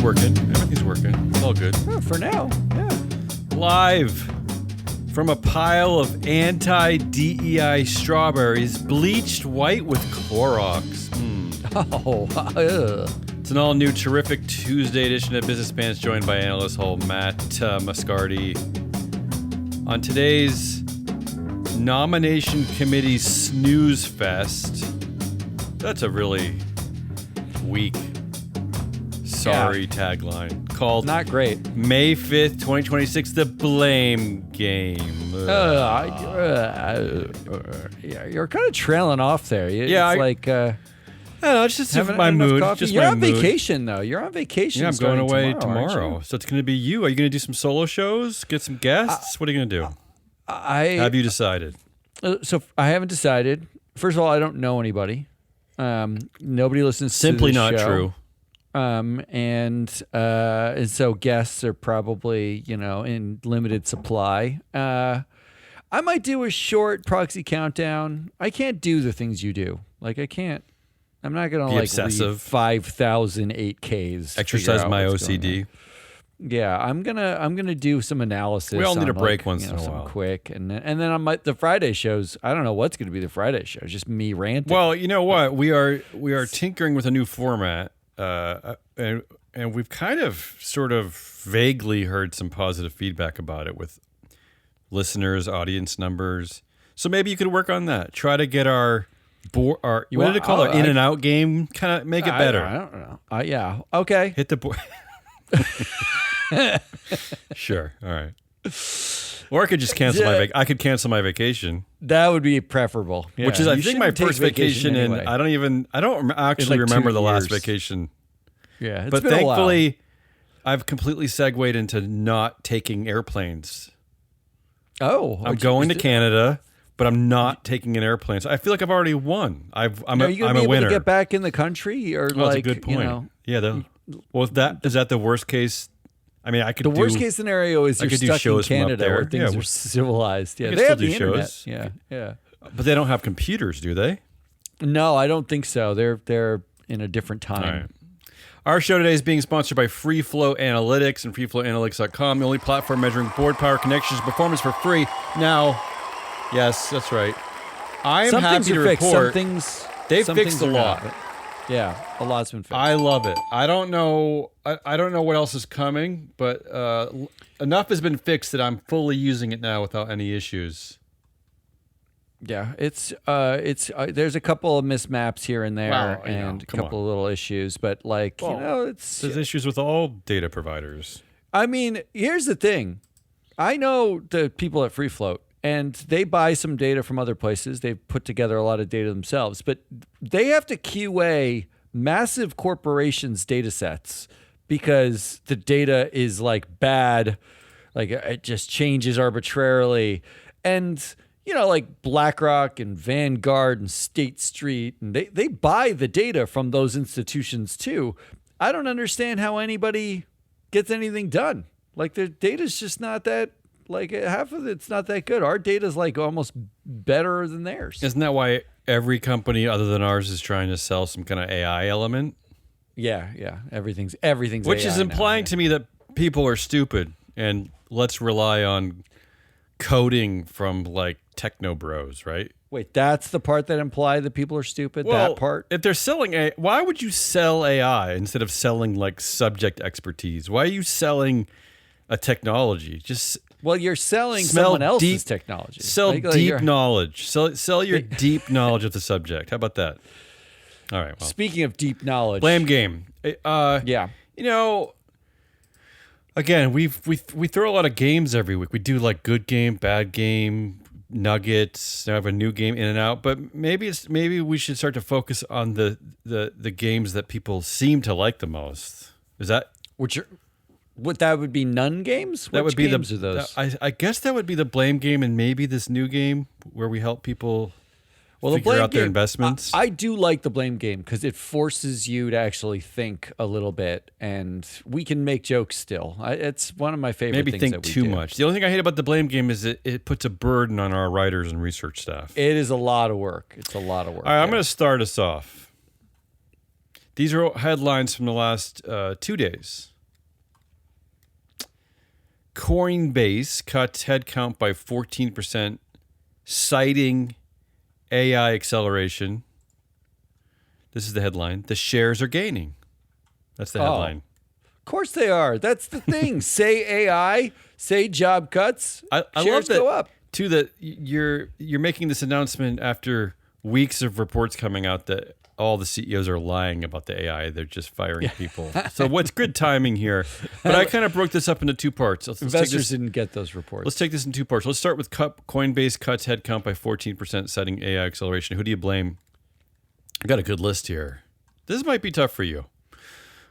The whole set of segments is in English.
working. Everything's working. It's all good. Oh, for now, yeah. Live from a pile of anti-DEI strawberries, bleached white with Clorox. It's an all-new, terrific Tuesday edition of Business Pants, joined by analyst Hall Matt Moscardi. On today's nomination committee snooze fest, that's a really weak, sorry tagline, called Not great. May 5th, 2026, The Blame Game. You're kind of trailing off there. Yeah, it's I don't know, it's just my mood. Just You're my on mood. vacation, though. You're on vacation. Yeah, I'm going away tomorrow. tomorrow. So it's going to be you. Are you going to do some solo shows? Get some guests? What are you going to do? Have you decided? So I haven't decided. First of all, I don't know anybody. Nobody listens Simply to the not show. true. And so guests are probably, in limited supply. I might do a short proxy countdown. I can't do the things you do. I can't. I'm not gonna obsessive. read 5,000 8Ks. Exercise my OCD. Yeah, I'm gonna do some analysis. We all need on, a break once in a while. Quick, and then on the Friday shows. I don't know what's gonna be the Friday show. It's just me ranting. Well, you know what? We are tinkering with a new format, and we've kind of sort of vaguely heard some positive feedback about it with listeners, audience numbers. So maybe you could work on that. Try to get our what did it call? Our in and out game. Kind of make it better. I don't know. Yeah. Okay. Hit the board. Sure. All right. Or I could just cancel I could cancel my vacation. That would be preferable. Yeah. Which is, I think, my first vacation anyway. I don't actually remember the last vacation. Yeah. It's but been thankfully, a while. I've completely segued into not taking airplanes. Oh. I'm going to Canada, but I'm not taking an airplane. So I feel like I've already won. I'm Are you gonna a be winner. able to get back in the country, or That's a good point. Yeah. Is that the worst case? I mean, I could. The worst case scenario is you're stuck in Canada where things are civilized. Yeah, they have have the internet. shows. Yeah. But they don't have computers, do they? No, I don't think so. They're in a different time. All right. Our show today is being sponsored by Free Flow Analytics and freeflowanalytics.com, the only platform measuring board power, connections, performance for free. Now, yes, that's right. I am happy to report they've fixed a lot. Yeah, a lot's been fixed. I love it. I don't know what else is coming, but enough has been fixed that I'm fully using it now without any issues. Yeah, it's there's a couple of mismaps here and there, and a couple of little issues, but there's issues with all data providers. I mean, here's the thing. I know the people at Free Float, and they buy some data from other places. They've put together a lot of data themselves, but they have to QA massive corporations' data sets because the data is bad, it just changes arbitrarily. And, BlackRock and Vanguard and State Street, and they buy the data from those institutions too. I don't understand how anybody gets anything done. Their data's just not that. Half of it's not that good. Our data's almost better than theirs. Isn't that why every company other than ours is trying to sell some kind of AI element? Yeah. Everything's which AI is implying to me that people are stupid and let's rely on coding from techno bros, right? Wait, that's the part that implied that people are stupid? Well, that part? If they're selling AI, why would you sell AI instead of selling subject expertise? Why are you selling a technology? You're selling someone else's technology. Sell deep knowledge. Sell your deep knowledge of the subject. How about that? All right. Well. Speaking of deep knowledge, blame game. Yeah. Again, we throw a lot of games every week. We do good game, bad game, nuggets. Now I have a new game in and out. But maybe we should start to focus on the games that people seem to like the most. Is that that would be none games? That would be games are those? I guess that would be the blame game, and maybe this new game where we help people figure out their investments. I do like the blame game because it forces you to actually think a little bit, and we can make jokes still. It's one of my favorite things think that we too do. much. The only thing I hate about the blame game is it puts a burden on our writers and research staff. It is a lot of work. It's a lot of work. All right, I'm going to start us off. These are headlines from the last 2 days. Coinbase cuts headcount by 14%, citing AI acceleration. This is the headline. The shares are gaining. That's the headline. Of course they are. That's the thing. Say AI, say job cuts, I shares love that, go up. too, that you're making this announcement after weeks of reports coming out that all the CEOs are lying about the AI. They're just firing people. So what's good timing here? But I kind of broke this up into two parts. Investors didn't get those reports. Let's take this in two parts. Let's start with Coinbase cuts headcount by 14%, citing AI acceleration. Who do you blame? I got a good list here. This might be tough for you.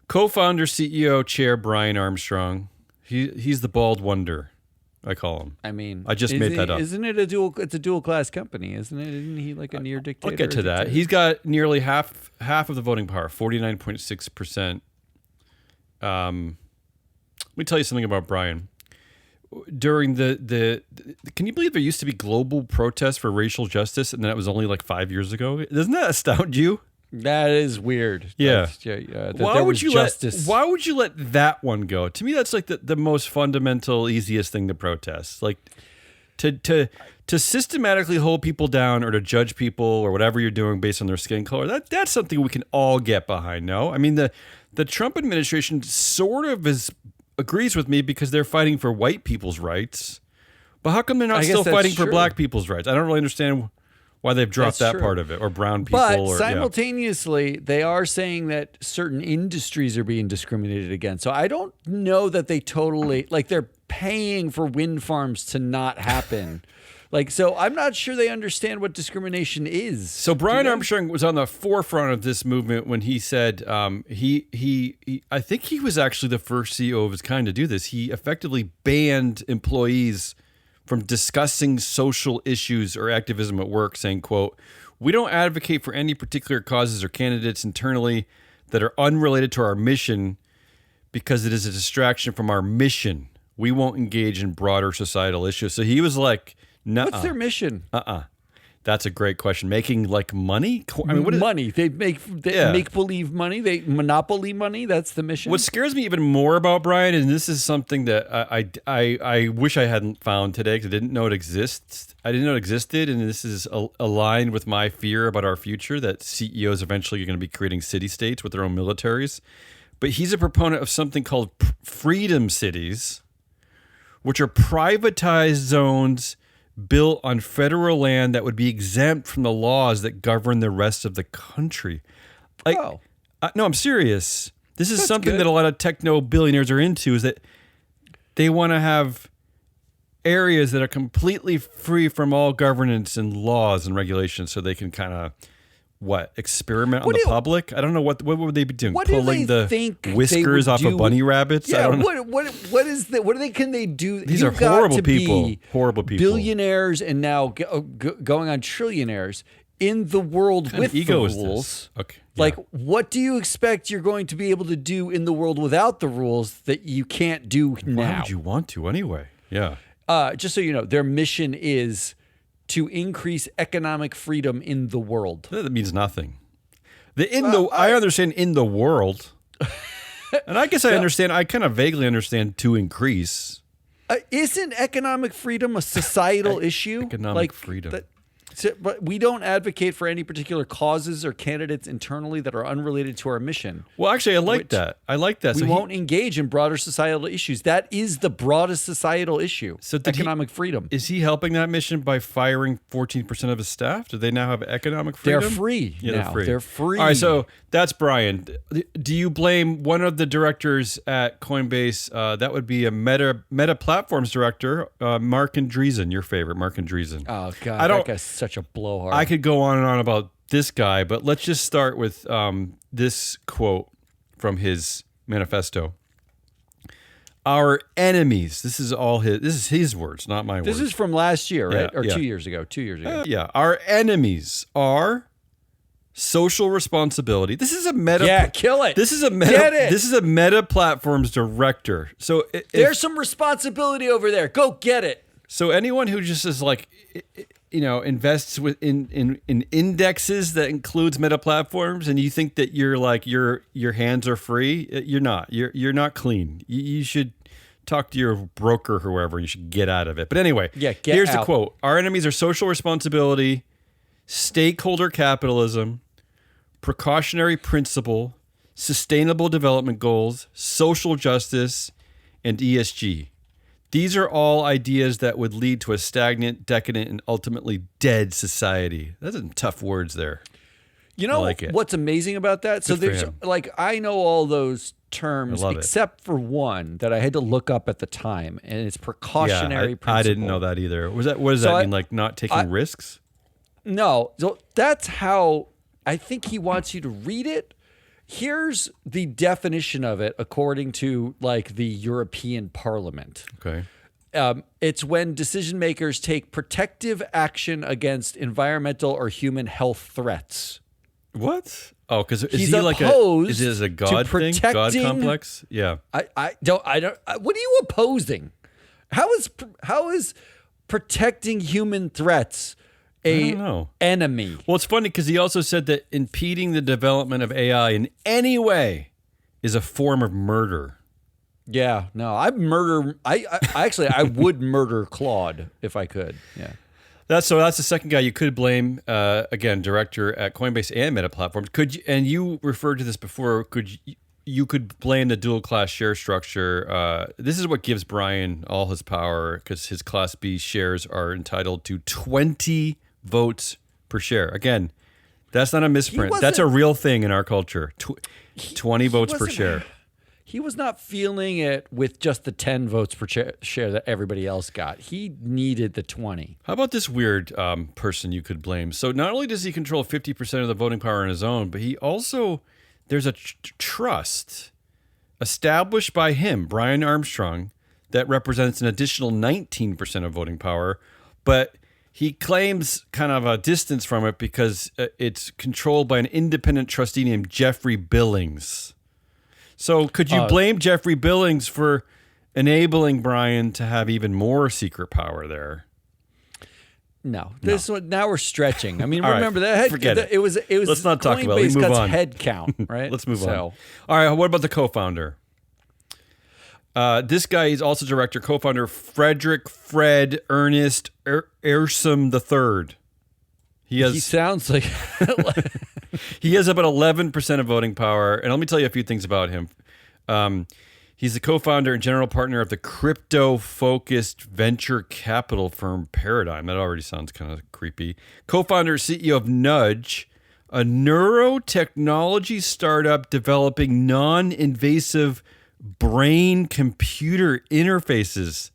Co-founder, CEO, chair Brian Armstrong. He's the bald wonder, I call him. I mean, I just made that up. Isn't it it's a dual class company, isn't it? Isn't he like a near dictator? I'll get to that. He's got nearly half of the voting power, 49.6%. Let me tell you something about Brian. During the can you believe there used to be global protests for racial justice, and that was only like 5 years ago? Doesn't that astound you? That is weird. Yeah. Why would you let that one go? To me, that's like the most fundamental, easiest thing to protest. Like to systematically hold people down or to judge people or whatever you're doing based on their skin color. That's something we can all get behind. No, I mean the Trump administration sort of agrees with me because they're fighting for white people's rights. But how come they're not still fighting for black people's rights? I don't really understand why they've dropped that part of it, or brown people. But simultaneously, they are saying that certain industries are being discriminated against. So I don't know that they totally, like, they're paying for wind farms to not happen. So I'm not sure they understand what discrimination is. So Brian Armstrong was on the forefront of this movement when he said he I think he was actually the first CEO of his kind to do this. He effectively banned employees from discussing social issues or activism at work, saying, quote, "We don't advocate for any particular causes or candidates internally that are unrelated to our mission because it is a distraction from our mission. We won't engage in broader societal issues." So he was like, "Nuh-uh." What's their mission? That's a great question. Making like money? I mean, what money? They make believe money. They monopoly money. That's the mission. What scares me even more about Brian, and this is something that I wish I hadn't found today because I didn't know it exists. I didn't know it existed, and this is aligned with my fear about our future that CEOs eventually are going to be creating city states with their own militaries. But he's a proponent of something called freedom cities, which are privatized zones built on federal land that would be exempt from the laws that govern the rest of the country. No, I'm serious. This is something that a lot of techno billionaires are into, is that they want to have areas that are completely free from all governance and laws and regulations so they can kind of experiment on the public? I don't know what would they be doing? Pulling the whiskers off of bunny rabbits? Yeah, I don't know. What can they do? These are horrible people. Horrible people. Billionaires and now going on trillionaires in the world with the rules. Okay. Yeah. What do you expect you're going to be able to do in the world without the rules that you can't do now? Why would you want to anyway? Yeah. Just so you know, their mission is to increase economic freedom in the world. That means nothing. I understand in the world. And I guess I understand. I kind of vaguely understand to increase. Isn't economic freedom a societal issue? Economic freedom. But we don't advocate for any particular causes or candidates internally that are unrelated to our mission. Well, actually, I like that. We won't engage in broader societal issues. That is the broadest societal issue, economic freedom. Is he helping that mission by firing 14% of his staff? Do they now have economic freedom? They're free now. They're free. All right, so that's Brian. Do you blame one of the directors at Coinbase? That would be a Meta Platforms director, Mark Andreessen, your favorite, Mark Andreessen. Oh, God, that guy's such a blowhard. I could go on and on about this guy, but let's just start with this quote from his manifesto. Our enemies. This is his words, not my words. This is from last year, right? Or 2 years ago. 2 years ago. Yeah. Our enemies are social responsibility. This is a Meta. Yeah, kill it. This is a Meta. Get it. This is a Meta Platforms director. So there's some responsibility over there. Go get it. So anyone who just is like, invests in indexes that includes Meta Platforms, and you think that you're like your hands are free, you're not. You're not clean. You should talk to your broker or whoever. You should get out of it. But anyway, here's the quote. Our enemies are social responsibility, stakeholder capitalism, precautionary principle, sustainable development goals, social justice, and ESG. These are all ideas that would lead to a stagnant, decadent, and ultimately dead society. That's some tough words there. You know what's amazing about that? So there's I know all those terms except for one that I had to look up at the time, and it's precautionary principle. I didn't know that either. What does that mean? Like not taking risks? No. So that's how I think he wants you to read it. Here's the definition of it according to like the European Parliament. Okay. It's when decision makers take protective action against environmental or human health threats. What? Oh, because is he like is it a God thing? God complex? Yeah. I don't. What are you opposing? How is protecting human threats enemy? Well, it's funny because he also said that impeding the development of AI in any way is a form of murder. Yeah. No, I would murder Claude if I could. Yeah. That's the second guy you could blame. Again, director at Coinbase and Meta Platforms. And you referred to this before. You could blame the dual class share structure. This is what gives Brian all his power because his Class B shares are entitled to 20 votes per share. Again, that's not a misprint. That's a real thing in our culture. 20 votes per share. He was not feeling it with just the 10 votes per share that everybody else got. He needed the 20. How about this weird person you could blame? So not only does he control 50% of the voting power on his own, but he also, there's a trust established by him, Brian Armstrong, that represents an additional 19% of voting power. But he claims kind of a distance from it because it's controlled by an independent trustee named Jeffrey Billings. So could you blame Jeffrey Billings for enabling Brian to have even more secret power there? No. Now we're stretching. I mean, remember that forget it. It was Let's not talk about it. Coinbase Move on. head count, right? Let's move on. All right, what about the co-founder? This guy is also director, co-founder Frederick Fred Ernest Ersum III. He sounds like he has about 11% of voting power. And let me tell you a few things about him. He's the co-founder and general partner of the crypto-focused venture capital firm Paradigm. That already sounds kind of creepy. Co-founder and CEO of Nudge, a neurotechnology startup developing non-invasive brain-computer interfaces.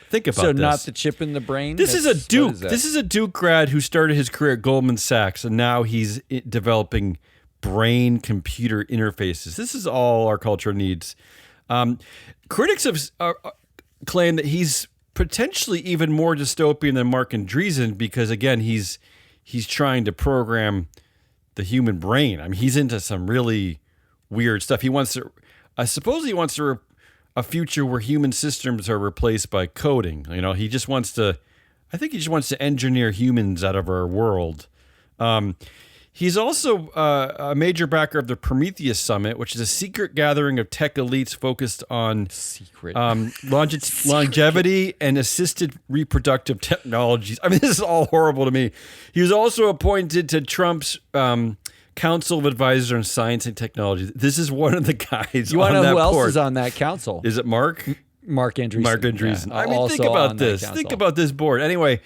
Think about this. So not the chip in the brain? This is a Duke. This is a Duke grad who started his career at Goldman Sachs, and now he's developing brain-computer interfaces. This is all our culture needs. Critics have claimed that he's potentially even more dystopian than Mark Andreessen because, again, he's trying to program the human brain. I mean, he's into some really weird stuff. He wants to a future where human systems are replaced by coding. You know, he just wants to engineer humans out of our world. He's also a major backer of the Prometheus Summit, which is a secret gathering of tech elites focused on longevity and assisted reproductive technologies. I mean, this is all horrible to me. He was also appointed to Trump's Council of Advisors on Science and Technology. This is one of the guys. You want to know who else is on that council? Is it Mark? Mark Andreessen. Mark Andreessen. Yeah, I mean, think about this. Think about this board. Anyway,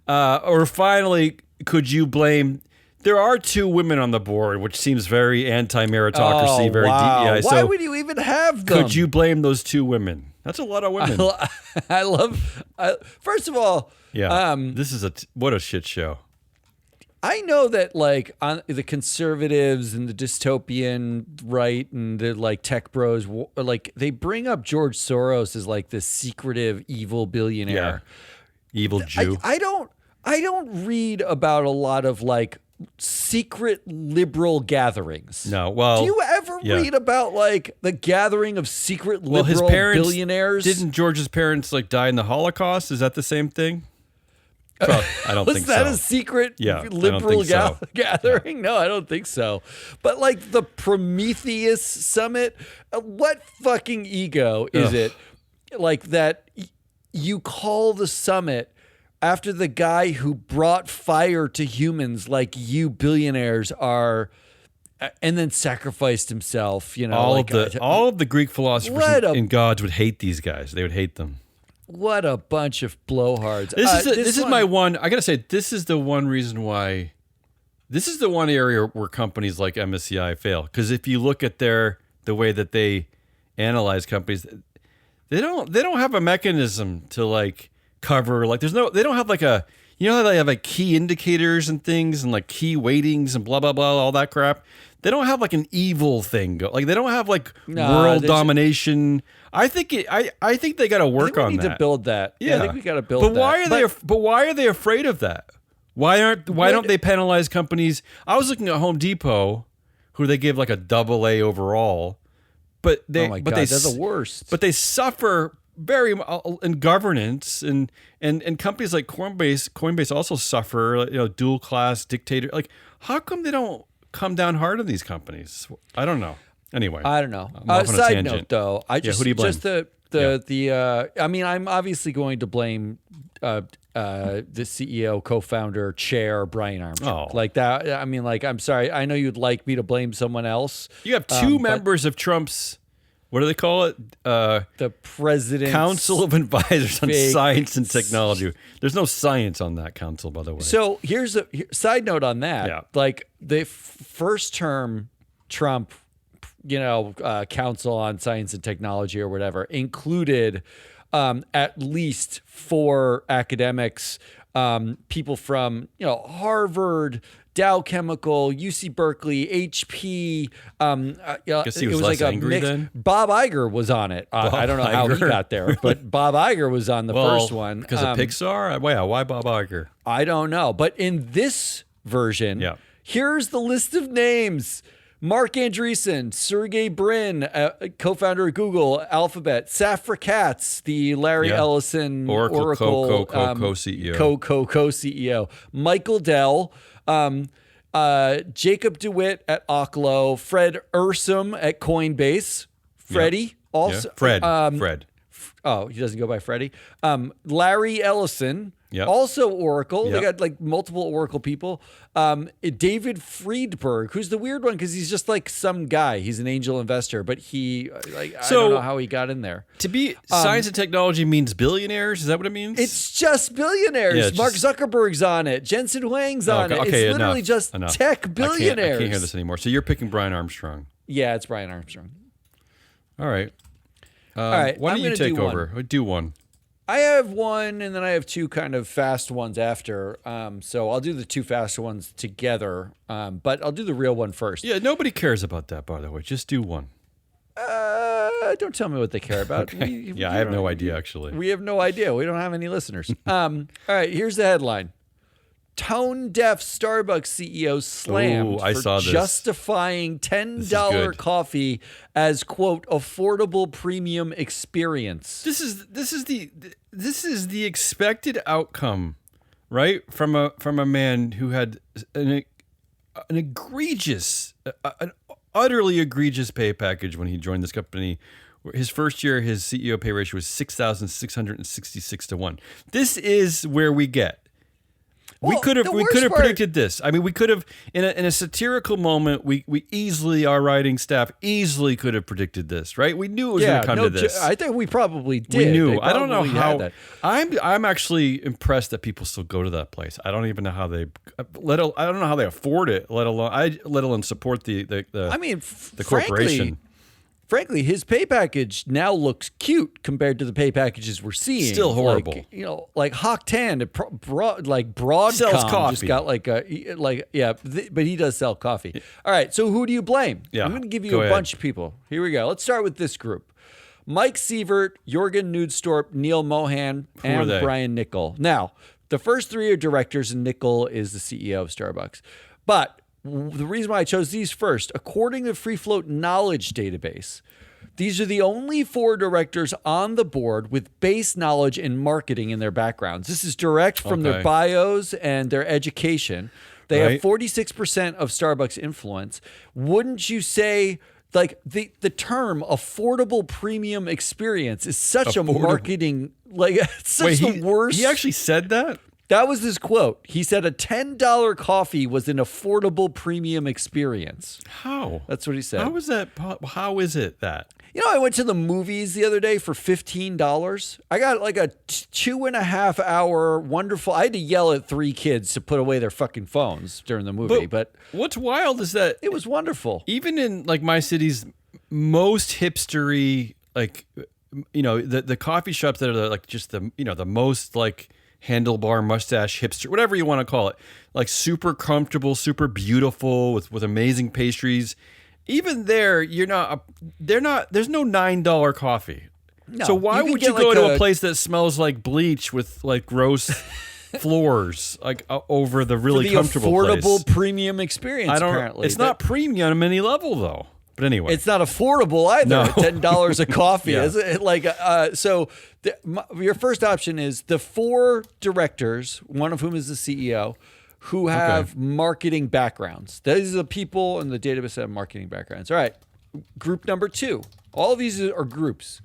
or finally, could you blame? There are two women on the board, which seems very anti-meritocracy, very wow. DEI. Why would you even have them? Could you blame those two women? That's a lot of women. First of all, this is what a shit show. I know that like on the conservatives and the dystopian right and the like tech bros, like they bring up George Soros as like this secretive evil billionaire, evil Jew. I don't read about a lot of like secret liberal gatherings. No, well, do you ever read about like the gathering of secret liberal billionaires? Didn't George's parents like die in the Holocaust? Is that the same thing? Well, I don't Was think that so. a secret Yeah, I don't liberal think so. gathering? No, I don't think so. But like the Prometheus Summit, what fucking ego is it? Like that you call the summit after the guy who brought fire to humans like you billionaires are, and then sacrificed himself, you know. All of the Greek philosophers and gods would hate these guys. They would hate them. What a bunch of blowhards. This is my one. I gotta say, this is the one reason why. This is the one area where companies like MSCI fail. Because if you look at the way that they analyze companies, they don't have a mechanism to like cover. Like they don't have like a, you know how they have like key indicators and things and like key weightings and blah blah blah, all that crap. They don't have like an evil thing. Like they don't have like world domination. I think they got to work on that. We need to build that. Yeah, I think we got to build that. But why are they afraid of that? Why don't they penalize companies? I was looking at Home Depot, who they give like a AA overall, but they're the worst. But they suffer very in governance and companies like Coinbase also suffer. You know, dual class dictator. Like, how come they don't come down hard on these companies? I don't know. Anyway, I don't know. I'm off on a Side tangent. note, though, who do you blame? Just I mean, I'm obviously going to blame the CEO, co-founder, chair, Brian Armstrong. Oh. Like that. I mean, like, I'm sorry. I know you'd like me to blame someone else. You have two members of Trump's, what do they call it? The president's Council of Advisors on Science and Technology. There's no science on that council, by the way. So here's a side note on that. Yeah. Like the first term Trump, Council on Science and Technology or whatever included at least 4 academics, people from, Harvard, Dow Chemical, UC Berkeley, HP. Guess he was less angry then? Bob Iger was on it. I don't know how he got there, but Bob Iger was on the first one. Because of Pixar? Why Bob Iger? I don't know. But in this version, here's the list of names. Mark Andreessen, Sergey Brin, co-founder of Google, Alphabet, Safra Katz, the Larry Ellison Oracle co-CEO. Co-CEO, Michael Dell, Jacob DeWitt at Oklo, Fred Ursum at Coinbase, Freddie also. Fred. Oh, he doesn't go by Freddie. Larry Ellison. Yep. Also Oracle. Yep. They got like multiple Oracle people. David Friedberg, who's the weird one because he's just like some guy. He's an angel investor, but I don't know how he got in there. To be science and technology means billionaires? Is that what it means? It's just billionaires. Yeah, Mark Zuckerberg's on it. Jensen Huang's on it. It's literally just tech billionaires. I can't hear this anymore. So you're picking Brian Armstrong. Yeah, it's Brian Armstrong. All right. All right. Why don't you take over? Do one. I have one, and then I have 2 kind of fast ones after. So I'll do the 2 fast ones together, but I'll do the real one first. Yeah, nobody cares about that, by the way. Just do one. Don't tell me what they care about. Okay. I have no idea, actually. We have no idea. We don't have any listeners. All right, here's the headline. Tone-deaf Starbucks CEO slammed for justifying $10 coffee as, quote, affordable premium experience. This is the expected outcome, right? From a man who had an utterly egregious pay package when he joined this company. His first year, his CEO pay ratio was 6,666 to 1. This is where we get. We could have predicted this. I mean, we could have in a satirical moment. We easily, our writing staff easily could have predicted this, right? We knew it was going to come to this. I think we probably did. We knew. I don't know how. I'm actually impressed that people still go to that place. I don't even know how they. I don't know how they afford it. Let alone support the corporation. Frankly, his pay package now looks cute compared to the pay packages we're seeing. Still horrible. Like Hock Tan, Broadcom sells coffee. Just got but he does sell coffee. All right, so who do you blame? Yeah, I'm going to give you a bunch of people. Here we go. Let's start with this group. Mike Sievert, Jorgen Nudstorp, Neil Mohan, and Brian Nickel. Now, the first 3 are directors, and Nickel is the CEO of Starbucks. But the reason why I chose these first, according to Free Float Knowledge Database, These are the only 4 directors on the board with base knowledge in marketing in their backgrounds. This is direct from their bios and their education. They have 46% of Starbucks influence. Wouldn't you say, like, the term affordable premium experience is such a marketing, like, it's such the worst. He actually said that? That was his quote. He said a $10 coffee was an affordable premium experience. How? That's what he said. How is that? How is it that? You know, I went to the movies the other day for $15. I got like a 2.5 hour wonderful. I had to yell at 3 kids to put away their fucking phones during the movie. But what's wild is that it was wonderful. Even in like my city's most hipstery, like, you know, the coffee shops that are like just the, you know, the most like handlebar mustache hipster, whatever you want to call it, like super comfortable, super beautiful with amazing pastries. Even there, there's no $9 coffee. No, so why would you go to a place that smells like bleach with like gross floors, like over the really comfortable affordable place? premium experience? Apparently, it's not premium on any level though. But anyway, it's not affordable either. No. $10 a coffee, is it? Like, your first option is the 4 directors, one of whom is the CEO, who have marketing backgrounds. These are the people in the database that have marketing backgrounds. All right. Group number 2. All of these are groups.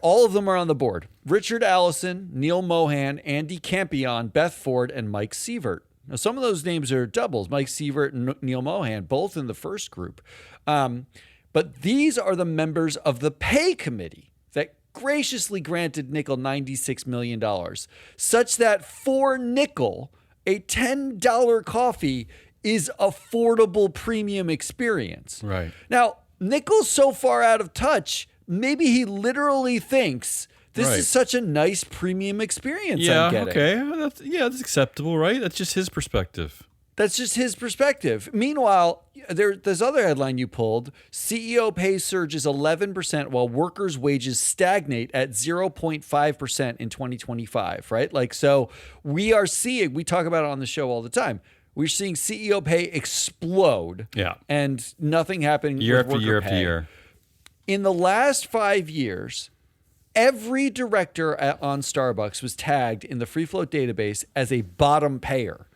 All of them are on the board. Richard Allison, Neil Mohan, Andy Campion, Beth Ford, and Mike Sievert. Now, some of those names are doubles. Mike Sievert and Neil Mohan, both in the first group. But these are the members of the pay committee that graciously granted Nickel $96 million, such that for Nickel, a $10 coffee is affordable premium experience. Right. Now, Nickel's so far out of touch, maybe he literally thinks this is such a nice premium experience I'm getting. That's acceptable, right? That's just his perspective. That's just his perspective. Meanwhile, there's other headline you pulled. CEO pay surges 11% while workers' wages stagnate at 0.5% in 2025, right? Like, so we talk about it on the show all the time. We're seeing CEO pay explode. Yeah. And nothing happening year with after worker year pay. after year. In the last 5 years, every director on Starbucks was tagged in the free float database as a bottom payer.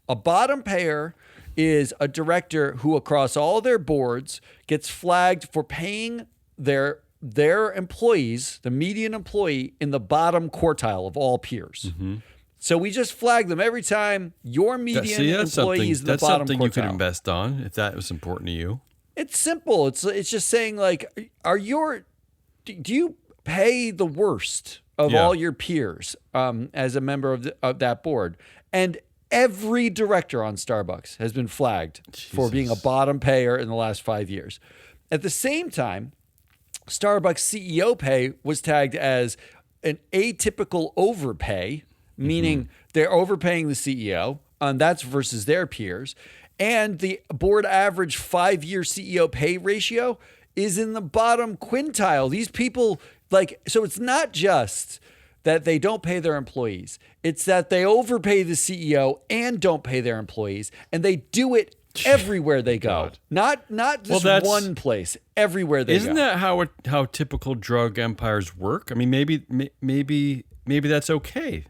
A bottom payer is a director who across all their boards gets flagged for paying their employees, the median employee, in the bottom quartile of all peers. Mm-hmm. So we just flag them every time your median employee is in the bottom quartile. That's something you could invest on if that was important to you. It's simple. It's just saying, like, do you pay the worst of all your peers as a member of that board? And every director on Starbucks has been flagged for being a bottom payer in the last 5 years. At the same time, Starbucks CEO pay was tagged as an atypical overpay, meaning they're overpaying the CEO, and that's versus their peers. And the board average 5-year CEO pay ratio is in the bottom quintile. These people, so it's not just that they don't pay their employees. It's that they overpay the CEO and don't pay their employees, and they do it everywhere they go. Not just one place. Everywhere they go. Isn't that how typical drug empires work? I mean, maybe that's okay.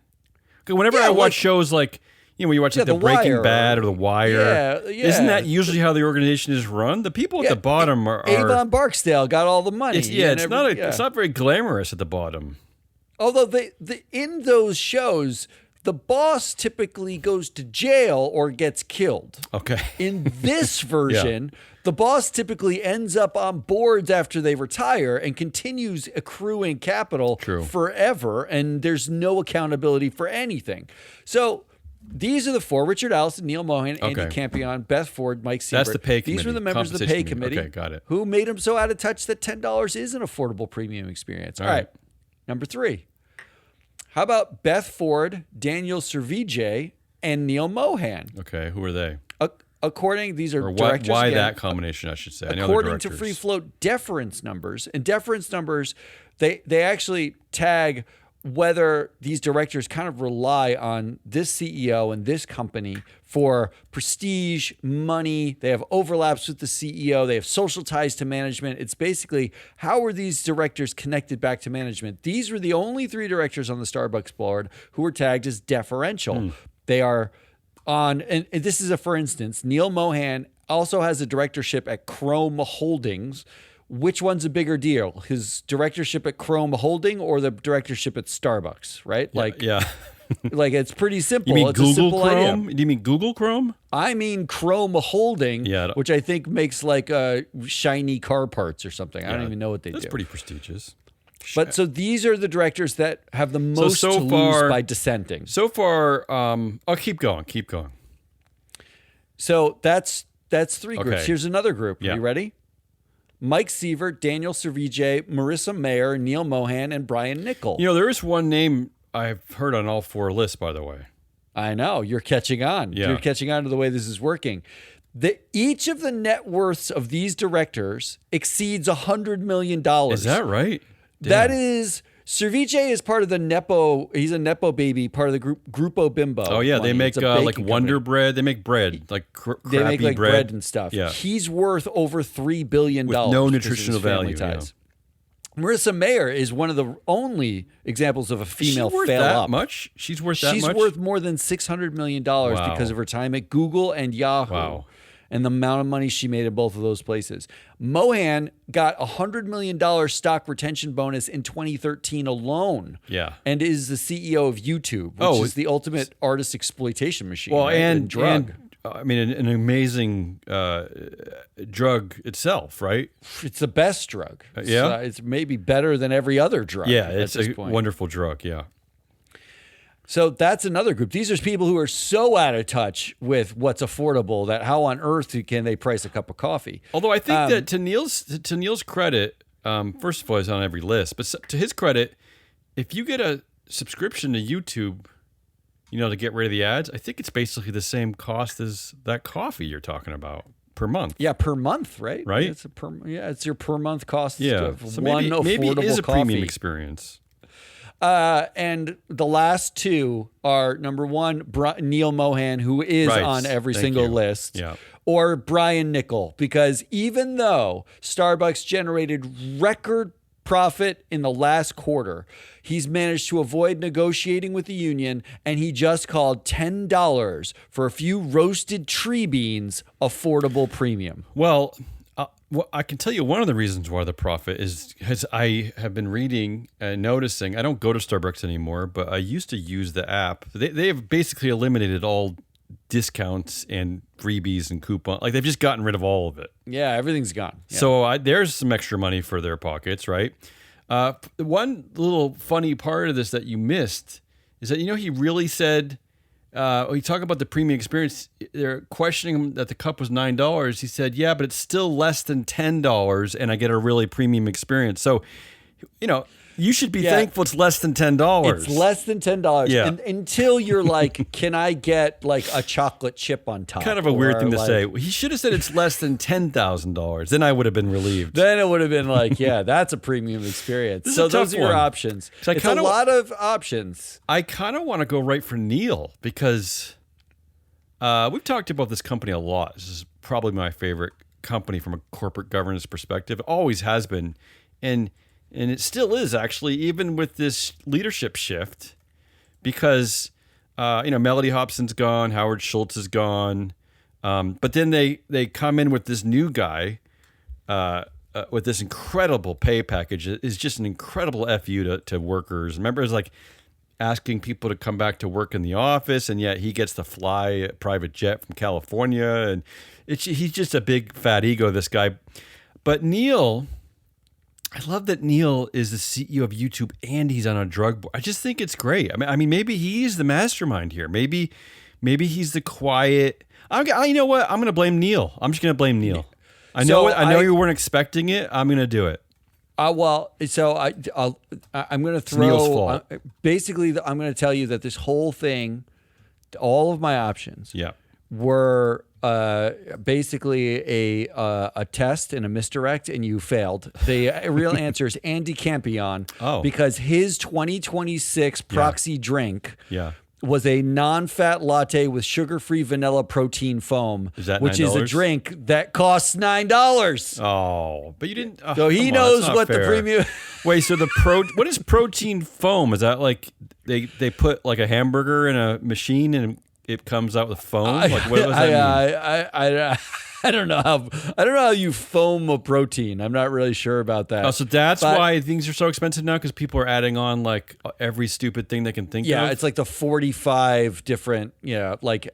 Whenever I watch shows like, when you watch like the Breaking Bad or The Wire, isn't that usually how the organization is run? The people at the bottom are Avon Barksdale got all the money. It's not very glamorous at the bottom. Although in those shows, the boss typically goes to jail or gets killed. Okay. In this version, the boss typically ends up on boards after they retire and continues accruing capital forever, and there's no accountability for anything. So these are the 4: Richard Allison, Neil Mohan, Andy Campion, Beth Ford, Mike Sievert. That's the pay committee. These were the members of the pay committee. Okay, got it. Who made them so out of touch that $10 is an affordable premium experience. All right. Number 3. How about Beth Ford, Daniel Servige, and Neil Mohan? Okay, who are they? These are directors. Why that combination, I should say. According to free float deference numbers, and deference numbers, they actually tag whether these directors kind of rely on this CEO and this company for prestige, money. They have overlaps with the CEO. They have social ties to management. It's basically, how are these directors connected back to management? These were the only 3 directors on the Starbucks board who were tagged as deferential. They are on, and this is a for instance, Neil Mohan also has a directorship at Chrome Holdings. Which one's a bigger deal? His directorship at Chrome Holding or the directorship at Starbucks, right? Yeah. Like it's pretty simple. You mean it's Google a simple Chrome? idea. Do you mean Google Chrome? I mean Chrome Holding, Yeah. which I think makes like shiny car parts or something. I don't even know what they do. That's pretty prestigious. But so these are the directors that have the most to lose by dissenting. So far, keep going. So that's 3 groups. Okay. Here's another group. Yeah. Are you ready? Mike Sievert, Daniel Servige, Marissa Mayer, Neil Mohan, and Brian Nickel. There is one name I've heard on all 4 lists, by the way. I know. You're catching on. Yeah. You're catching on to the way this is working. Each of the net worths of these directors exceeds $100 million. Is that right? That is... Servige is part of the Nepo. He's a Nepo baby, part of the Grupo Bimbo. Oh yeah, money. they make like Wonder company. Bread. They make bread, like crappy They make like bread. bread and stuff. Yeah. He's worth over $3 billion With no nutritional value. Marissa Mayer is one of the only examples of a female She's worth fail that up. much? She's worth that much? She's worth more than $600 million because of her time at Google and Yahoo. Wow. And the amount of money she made in both of those places. Mohan got a $100 million stock retention bonus in 2013 alone. Yeah. And is the CEO of YouTube, which is the ultimate artist exploitation machine. Well, right? and drug. An amazing drug itself, right? It's the best drug. Yeah? It's maybe better than every other drug. Yeah, at it's this a point. wonderful drug, yeah. So that's another group. These are people who are so out of touch with what's affordable that how on earth can they price a cup of coffee? Although I think that to Neil's credit, first of all, he's on every list, but to his credit, if you get a subscription to YouTube, to get rid of the ads, I think it's basically the same cost as that coffee you're talking about per month. Yeah, per month, right? Right. It's your per month cost Yeah. of So one affordable maybe it is a coffee. premium experience. And the last 2 are number 1, Neil Mohan, who is Right. on every Thank single you. list, Yeah. or Brian Nickel, because even though Starbucks generated record profit in the last quarter, he's managed to avoid negotiating with the union, and he just called $10 for a few roasted tree beans affordable premium. Well, I can tell you one of the reasons why the profit is because I have been reading and noticing. I don't go to Starbucks anymore, but I used to use the app. They have basically eliminated all discounts and freebies and coupons. Like they've just gotten rid of all of it. Yeah, everything's gone. Yeah. So there's some extra money for their pockets, right? One little funny part of this that you missed is that he really said. He talked about the premium experience. They're questioning him that the cup was $9. He said, yeah, but it's still less than $10 and I get a really premium experience. So, you should be thankful it's less than $10. It's less than $10. Yeah. And until you're like, can I get like a chocolate chip on top? Kind of a weird thing to like, say. He should have said it's less than $10,000. Then I would have been relieved. Then it would have been like, yeah, that's a premium experience. This is So a tough those are your one. options. So It's a lot of options. I kind of want to go right for Neil because we've talked about this company a lot. This is probably my favorite company from a corporate governance perspective. It always has been. And it still is, actually, even with this leadership shift, because, Melody Hobson's gone, Howard Schultz is gone. But then they come in with this new guy with this incredible pay package. It is just an incredible FU to workers. Remember, it was like asking people to come back to work in the office, and yet he gets to fly a private jet from California. And he's just a big fat ego, this guy. But Neil... I love that Neil is the CEO of YouTube and he's on a drug board. I just think it's great. I mean, maybe he's the mastermind here. Maybe he's the quiet. You know what? I'm going to blame Neil. I'm just going to blame Neil. I know you weren't expecting it. I'm going to do it. I'm going to throw. Neil's fault. I'm going to tell you that this whole thing, all of my options, Yeah. were basically a test and a misdirect, and you failed. The real answer is Andy Campion, because his 2026 proxy drink was a non-fat latte with sugar-free vanilla protein foam, which is a drink that costs $9. Oh, but you didn't. So he knows what the premium. Wait, so what is protein foam? Is that like they put like a hamburger in a machine and it comes out with foam? Like what does that mean? I don't know how you foam a protein. I'm not really sure about that. Oh, so that's why things are so expensive now, because people are adding on like every stupid thing they can think of. Yeah, it's like the 45 different, it's like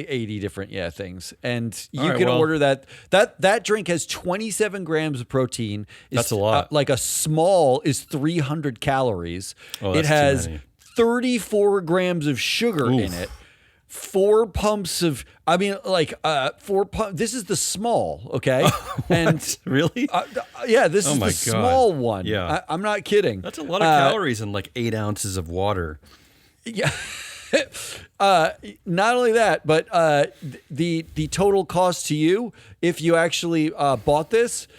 80 different things, and you can order that. That drink has 27 grams of protein. That's a lot. Like a small is 300 calories. Oh, that's it has too many. 34 grams of sugar in it. 4 pumps of, this is the small, okay? And really? This is the small one. Yeah. I'm not kidding. That's a lot of calories in like 8 ounces of water. Yeah. Not only that, but the total cost to you, if you actually bought this,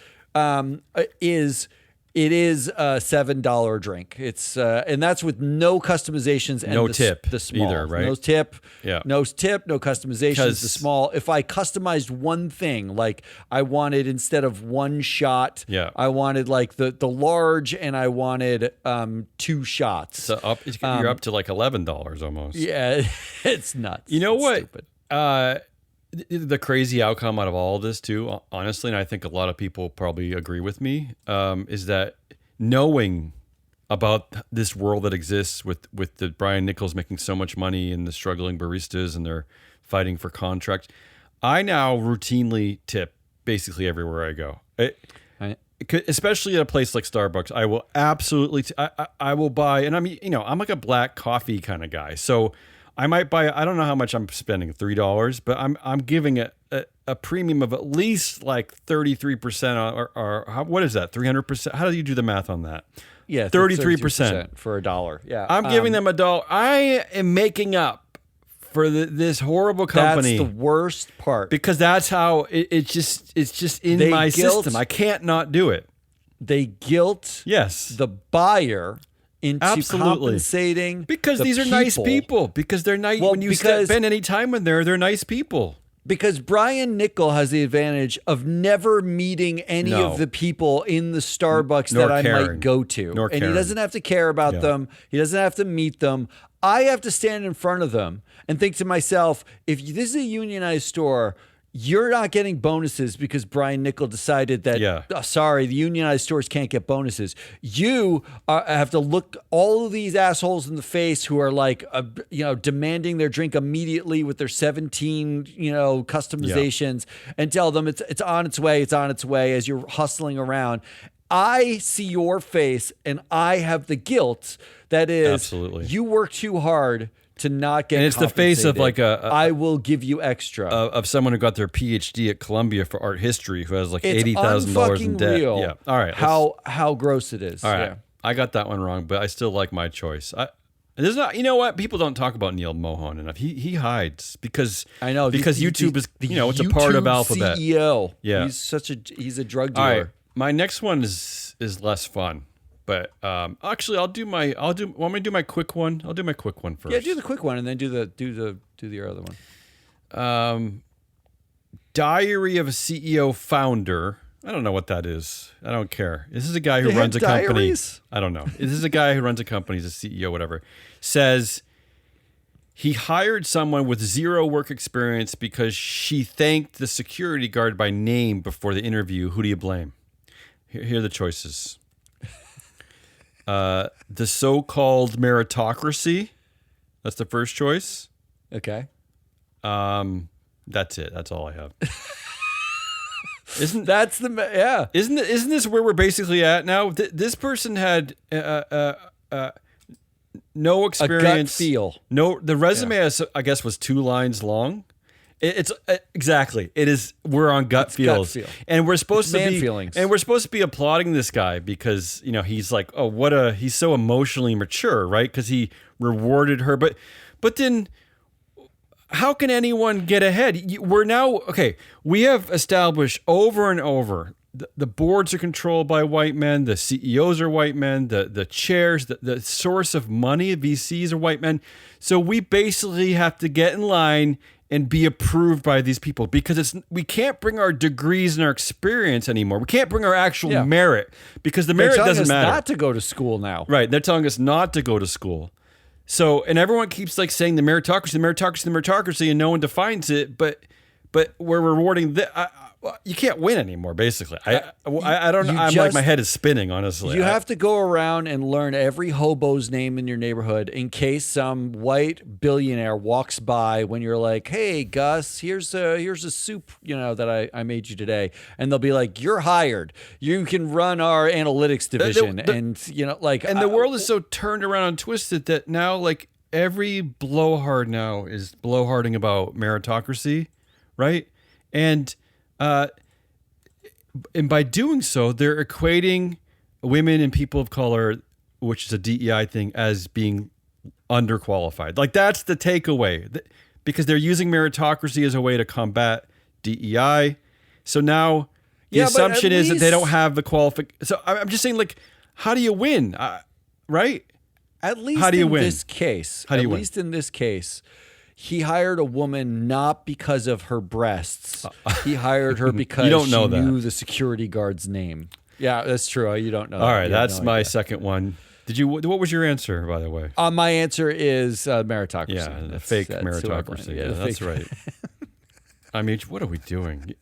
is a $7 drink. It's and that's with no customizations and no tip, the small either, right? No tip, no customizations. The small. If I customized one thing, like I wanted instead of one shot, I wanted like the large, and I wanted 2 shots. So you're up to like $11 almost. Yeah, it's nuts. You know what? Stupid. The crazy outcome out of all of this, too, honestly, and I think a lot of people probably agree with me, is that knowing about this world that exists with the Brian Nichols making so much money and the struggling baristas and they're fighting for contracts, I now routinely tip basically everywhere I go. Especially at a place like Starbucks, I will absolutely I will buy, and I'm like a black coffee kind of guy, so I might buy. I don't know how much I'm spending, $3, but I'm giving a premium of at least like 33%, or what is that? 300%? How do you do the math on that? Yeah, 33% for $1. Yeah, I'm giving them $1. I am making up for this horrible company. That's the worst part, because that's how it's just in my system. I can't not do it. They guilt the buyer into compensating, because these are nice people. Because they're nice. When you spend any time with them, they're nice people. Because Brian Nichol has the advantage of never meeting any of the people in the Starbucks that I might go to, and he doesn't have to care about them. He doesn't have to meet them. I have to stand in front of them and think to myself, if this is a unionized store, you're not getting bonuses because Brian Nichol decided that, sorry, the unionized stores can't get bonuses. You have to look all of these assholes in the face who are like, demanding their drink immediately with their 17, customizations, and tell them it's on its way. It's on its way as you're hustling around. I see your face and I have the guilt that is, you work too hard to not get, and it's the face of like I will give you extra of someone who got their PhD at Columbia for art history, who has like $80,000 in debt. Real. Yeah, all right. How gross it is. All right, I got that one wrong, but I still like my choice. There's not, you know what? People don't talk about Neil Mohan enough. He hides because YouTube is it's a part of Alphabet. CEO. Yeah, he's a drug dealer. All right, my next one is less fun. But actually, want me to do my quick one? I'll do my quick one first. Yeah, do the quick one and then do the other one. Diary of a CEO Founder. I don't know what that is. I don't care. This is a guy who runs a company. I don't know. This is a guy who runs a company. He's a CEO, whatever. Says he hired someone with 0 work experience because she thanked the security guard by name before the interview. Who do you blame? Here are the choices. The so-called meritocracy. That's the first choice. Okay. That's it. That's all I have. Isn't this where we're basically at now? This person had no experience. A gut feel. No, the resume I guess was 2 lines long. It's exactly. It is. We're on gut feels, and we're supposed to be feelings. And we're supposed to be applauding this guy because he's like, he's so emotionally mature, right? Because he rewarded her, but then how can anyone get ahead? We're now, okay, we have established over and over the boards are controlled by white men, the CEOs are white men, the chairs, the source of money, VCs are white men. So we basically have to get in line and be approved by these people because we can't bring our degrees and our experience anymore. We can't bring our actual merit because the merit doesn't matter. Not to go to school now. Right. They're telling us not to go to school. So, and everyone keeps like saying the meritocracy, and no one defines it, but we're rewarding you can't win anymore, basically. I don't know. I'm like, my head is spinning, honestly. You have to go around and learn every hobo's name in your neighborhood in case some white billionaire walks by when you're like, hey, Gus, here's a soup, that I made you today. And they'll be like, you're hired. You can run our analytics division. And the world is so turned around and twisted that now, like, every blowhard now is blowharding about meritocracy, right? And by doing so, they're equating women and people of color, which is a DEI thing, as being underqualified. Like, that's the takeaway, because they're using meritocracy as a way to combat DEI. So now the assumption is that they don't have the qualification. So I'm just saying, like, how do you win? Right? At least how do you win? This case, at least in this case, he hired a woman not because of her breasts. He hired her because she knew the security guard's name. Yeah, that's true. You don't know. All right, that's my second one. What was your answer, by the way? My answer is meritocracy. Yeah, the fake meritocracy. Yeah, that's right. I mean, what are we doing?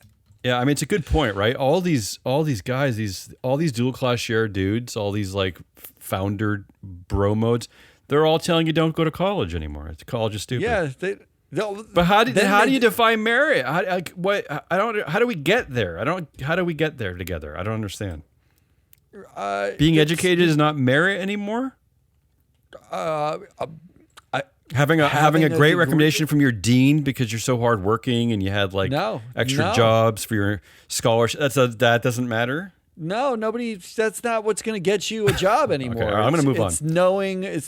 Yeah, I mean, it's a good point, right? All these guys, all these dual class share dudes, all these like founder bro modes, they're all telling you don't go to college anymore. It's college is stupid. Yeah, but how do you define merit? How do we get there? How do we get there together? I don't understand. Being educated is not merit anymore. Having a great recommendation from your dean because you're so hardworking and you had like extra jobs for your scholarship. That doesn't matter. No, nobody. That's not what's going to get you a job anymore. Okay, I'm going to move on. It's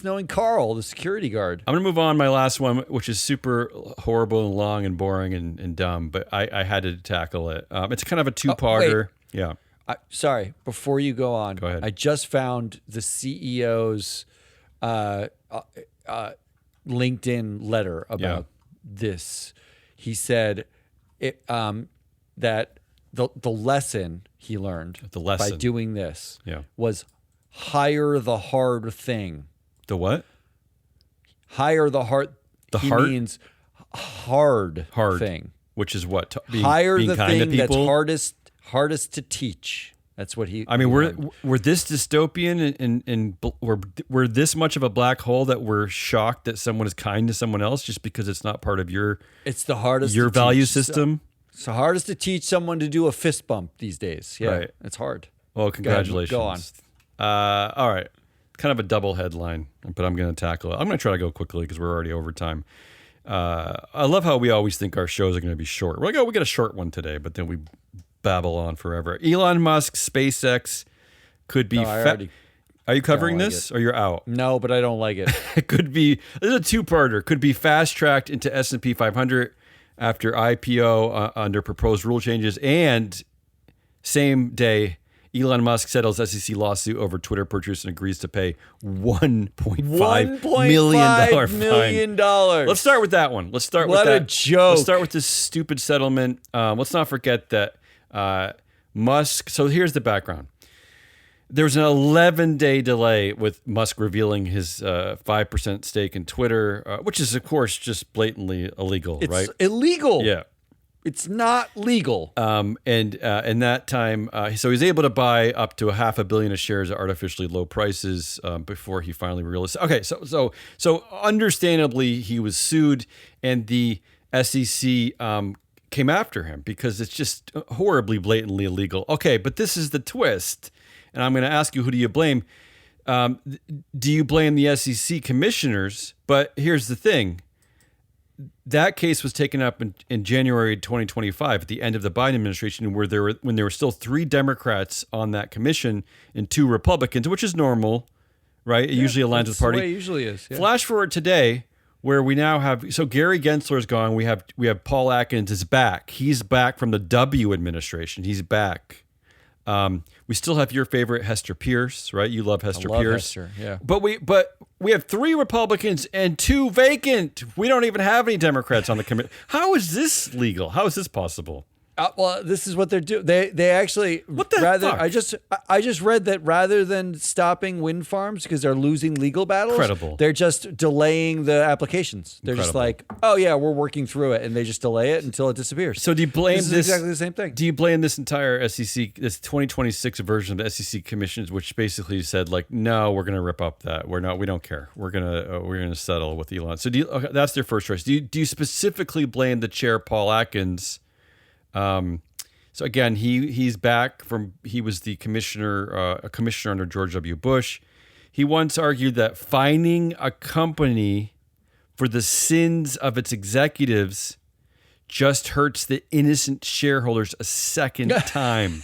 knowing Carl, the security guard. I'm going to move on. My last one, which is super horrible and long and boring and dumb, but I had to tackle it. It's kind of a two-parter. Yeah. Sorry. Before you go on, go ahead. I just found the CEO's LinkedIn letter about this. He said that the lesson he learned by doing this was hire the hard thing. The what? Hire the hard. He means hard thing. Which is what? Hire the thing that's hardest to teach. That's what he. I mean, we're this dystopian and we're this much of a black hole that we're shocked that someone is kind to someone else just because it's not part of your. It's the hardest. Your value system. It's the hardest to teach someone to do a fist bump these days. Yeah, right. It's hard. Well, congratulations. Go on. All right. Kind of a double headline, but I'm going to tackle it. I'm going to try to go quickly because we're already over time. I love how we always think our shows are going to be short. We're like, oh, we got a short one today, but then we babble on forever. Elon Musk, SpaceX could be... Are you covering this or you're out? No, but I don't like it. It could be... This is a two-parter. Could be fast-tracked into S&P 500 after IPO under proposed rule changes, and same day, Elon Musk settles SEC lawsuit over Twitter purchase and agrees to pay $1.5 million fine. Let's start with that one. Let's start with that. What a joke. Let's start with this stupid settlement. Let's not forget that Musk... So here's the background. There was an 11-day delay with Musk revealing his 5% stake in Twitter, which is, of course, just blatantly illegal, right? It's illegal. Yeah. It's not legal. And in that time, so he's able to buy up to 500 million of shares at artificially low prices before he finally realized. Okay, so understandably, he was sued, and the SEC came after him because it's just horribly, blatantly illegal. Okay, but this is the twist. And I'm going to ask you, who do you blame? Do you blame the SEC commissioners? But here's the thing. That case was taken up in January 2025 at the end of the Biden administration when there were still 3 Democrats on that commission and 2 Republicans, which is normal, right? It usually aligns with party. The way it usually is. Yeah. Flash forward today, where we now have, so Gary Gensler is gone. We have Paul Atkins is back. He's back from the W administration. He's back. We still have your favorite Hester Pierce, right? You love Hester Pierce. Hester, yeah. But we have 3 Republicans and 2 vacant. We don't even have any Democrats on the committee. How is this legal? How is this possible? Well, this is what they're doing. They actually what the fuck? I just read that rather than stopping wind farms because they're losing legal battles, Incredible. They're just delaying the applications. They're just like, oh yeah, we're working through it, and they just delay it until it disappears. So do you blame this? Is exactly the same thing. Do you blame this entire SEC, this 2026 version of the SEC commissions, which basically said like, no, we're going to rip up that. We don't care. We're gonna settle with Elon. So that's their first choice. Do you specifically blame the chair Paul Atkins? So again, he's back from, he was the commissioner, a commissioner under George W. Bush. He once argued that fining a company for the sins of its executives just hurts the innocent shareholders a second time.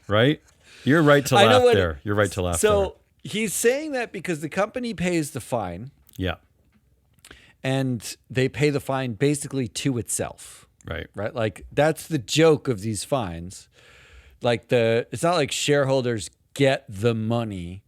Right? You're right to laugh there. You're right to laugh there. So he's saying that because the company pays the fine. Yeah. And they pay the fine basically to itself. Right. Right. Like that's the joke of these fines. Like it's not like shareholders get the money,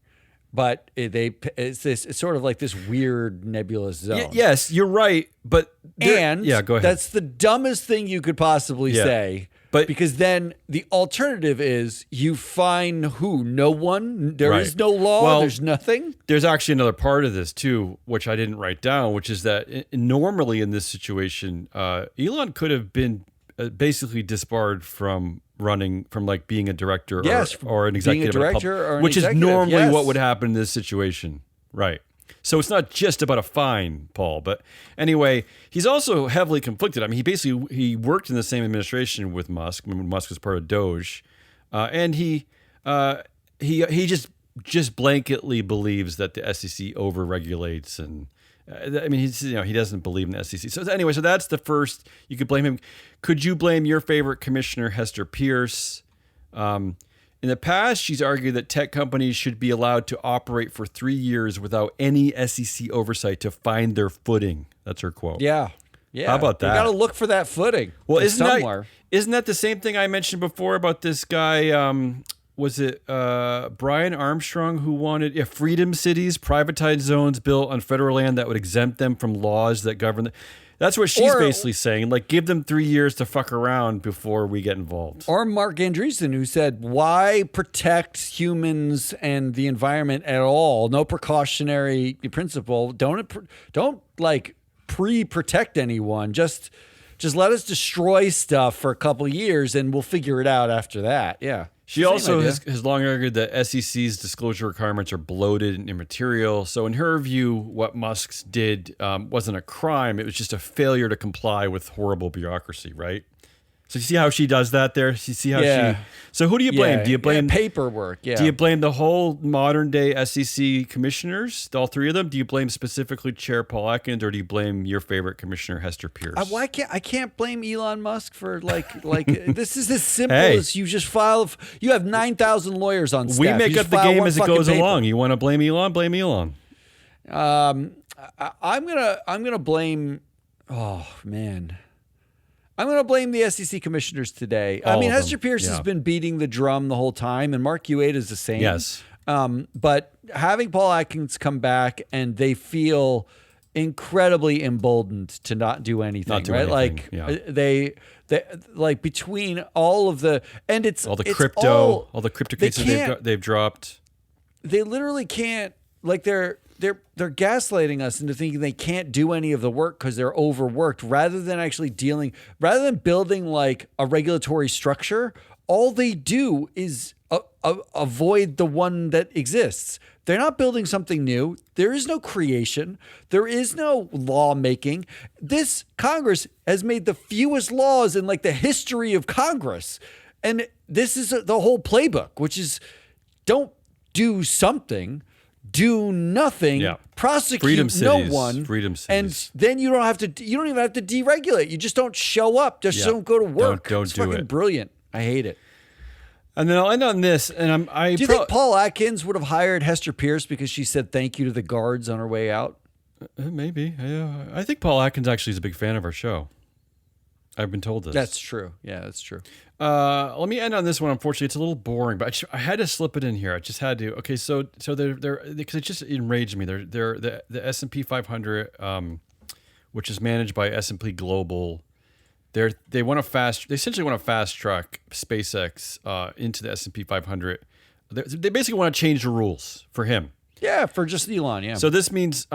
but it's sort of like this weird nebulous zone. Yes, you're right. But go ahead. That's the dumbest thing you could possibly say. But because then the alternative is you fine who? No one? There is no law. Well, there's nothing. There's actually another part of this too, which I didn't write down, which is that normally in this situation, Elon could have been basically disbarred from running, from like being a director or an executive, being a director or an which executive, is normally what would happen in this situation, right? So it's not just about a fine, Paul. But anyway, he's also heavily conflicted. I mean, he worked in the same administration with Musk when Musk was part of Doge, and he just blanketly believes that the SEC overregulates, and I mean, he doesn't believe in the SEC. So anyway, so that's the first. You could blame him. Could you blame your favorite commissioner, Hester Pierce? In the past, she's argued that tech companies should be allowed to operate for 3 years without any SEC oversight to find their footing. That's her quote. Yeah. How about that? You got to look for that footing. Well, isn't that the same thing I mentioned before about this guy? Was it Brian Armstrong who wanted freedom cities, privatized zones built on federal land that would exempt them from laws that govern That's what she's basically saying. Like, give them 3 years to fuck around before we get involved. Or Mark Andreessen, who said, why protect humans and the environment at all? No precautionary principle. Don't like pre-protect anyone. Just let us destroy stuff for a couple of years and we'll figure it out after that. Yeah. She also has long argued that SEC's disclosure requirements are bloated and immaterial. So in her view, what Musk's did wasn't a crime. It was just a failure to comply with horrible bureaucracy, right? So you see how she does that there? You see how she... So who do you blame? Do you blame... paperwork, yeah. Do you blame the whole modern day SEC commissioners, all 3 of them? Do you blame specifically Chair Paul Atkins, or do you blame your favorite commissioner, Hester Pierce? I can't blame Elon Musk for like this is as simple as you just file... You have 9,000 lawyers on staff. We make up the game as it goes along. You want to blame Elon? Blame Elon. I'm gonna blame... Oh, man... I'm going to blame the SEC commissioners today. I mean, Hester Pierce has been beating the drum the whole time, and Mark Ueda is the same. Yes. But having Paul Atkins come back, and they feel incredibly emboldened to not do anything, right? Like they like between all of the and it's all the crypto cases they've dropped. They literally can't they're gaslighting us into thinking they can't do any of the work because they're overworked rather than building like a regulatory structure. All they do is avoid the one that exists. They're not building something new. There is no creation. There is no lawmaking. This Congress has made the fewest laws in like the history of Congress. And this is the whole playbook, which is don't do something. Do nothing, prosecute no one, and then you don't even have to deregulate. You just don't show up, don't go to work. Don't it's do fucking it. Brilliant. I hate it. And then I'll end on this. And do you think Paul Atkins would have hired Hester Pierce because she said thank you to the guards on her way out? Maybe. Yeah. I think Paul Atkins actually is a big fan of our show. I've been told this. That's true. Yeah, that's true. Let me end on this one. Unfortunately, it's a little boring, but I had to slip it in here. I just had to. Okay, so they're because it just enraged me. They're the S&P 500, which is managed by S&P Global. They essentially want to fast track SpaceX into the S&P 500. They basically want to change the rules for him. Yeah, for just Elon, yeah. So this means